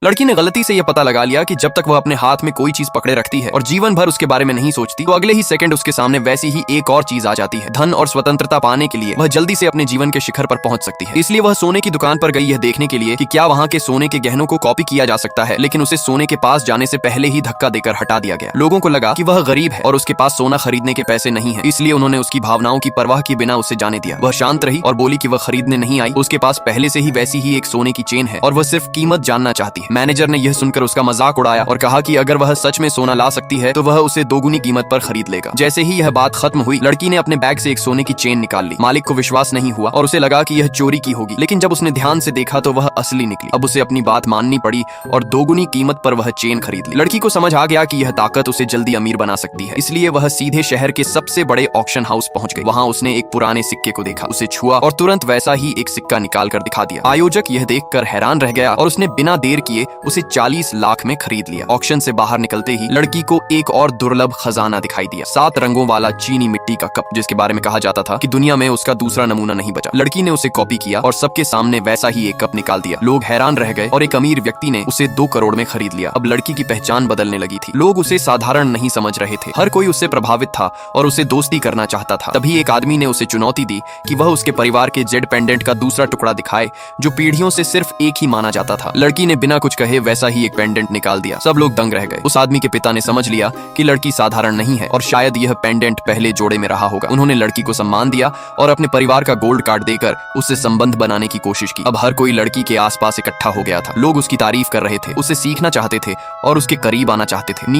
लड़की ने गलती से यह पता लगा लिया कि जब तक वह अपने हाथ में कोई चीज पकड़े रखती है और जीवन भर उसके बारे में नहीं सोचती, तो अगले ही सेकंड उसके सामने वैसी ही एक और चीज आ जाती है। धन और स्वतंत्रता पाने के लिए वह जल्दी से अपने जीवन के शिखर पर पहुंच सकती है। इसलिए वह सोने की दुकान पर गई यह देखने के लिए कि क्या वहां के सोने के गहनों को कॉपी किया जा सकता है, लेकिन उसे सोने के पास जाने से पहले ही धक्का देकर हटा दिया गया। लोगों को लगा कि वह गरीब है और उसके पास सोना खरीदने के पैसे नहीं है, इसलिए उन्होंने उसकी भावनाओं की परवाह किए बिना उसे जाने दिया। वह शांत रही और बोली कि वह खरीदने नहीं आई, उसके पास पहले से ही वैसी ही एक सोने की चेन है और वह सिर्फ कीमत जानना चाहती है। मैनेजर ने यह सुनकर उसका मजाक उड़ाया और कहा कि अगर वह सच में सोना ला सकती है तो वह उसे दोगुनी कीमत पर खरीद लेगा। जैसे ही यह बात खत्म हुई, लड़की ने अपने बैग से एक सोने की चेन निकाल ली। मालिक को विश्वास नहीं हुआ और उसे लगा कि यह चोरी की होगी, लेकिन जब उसने ध्यान से देखा तो वह असली निकली। अब उसे अपनी बात माननी पड़ी और दोगुनी कीमत पर वह चेन खरीद ली। लड़की को समझ आ गया कि यह ताकत उसे जल्दी अमीर बना सकती है, इसलिए वह सीधे शहर के सबसे बड़े ऑक्शन हाउस पहुंच गई। वहां उसने एक पुराने सिक्के को देखा, उसे छुआ और तुरंत वैसा ही एक सिक्का निकाल कर दिखा दिया। आयोजक यह देखकर हैरान रह गया और उसने बिना देर किए उसे 40 लाख में खरीद लिया। ऑक्शन से बाहर निकलते ही लड़की को एक और दुर्लभ खजाना दिखाई दिया, 7 रंगों वाला चीनी मिट्टी का कप, जिसके बारे में कहा जाता था कि दुनिया में उसका दूसरा नमूना नहीं बचा। लड़की ने उसे कॉपी किया और सबके सामने वैसा ही एक कप निकाल दिया। लोग हैरान रह गए और एक अमीर व्यक्ति ने उसे 2 करोड़ में खरीद लिया। अब लड़की की पहचान बदलने लगी थी। लोग उसे साधारण नहीं समझ रहे थे, हर कोई उससे प्रभावित था और उसे दोस्ती करना चाहता था। तभी एक आदमी ने उसे चुनौती दी कि वह उसके परिवार के जेड पेंडेंट का दूसरा टुकड़ा दिखाए, जो पीढ़ियों से सिर्फ एक ही माना जाता था। लड़की ने बिना कुछ कहे वैसा ही एक पेंडेंट निकाल दिया। सब लोग दंग रह गए। उस आदमी के पिता ने समझ लिया कि लड़की साधारण नहीं है और शायद यह पेंडेंट पहले जोड़े में रहा होगा। उन्होंने लड़की को सम्मान दिया और अपने परिवार का गोल्ड कार्ड देकर उससे संबंध बनाने की कोशिश की। अब हर कोई लड़की के आसपास इकट्ठा हो गया था। लोग उसकी तारीफ कर रहे थे, उससे सीखना चाहते थे और उसके करीब आना चाहते थे।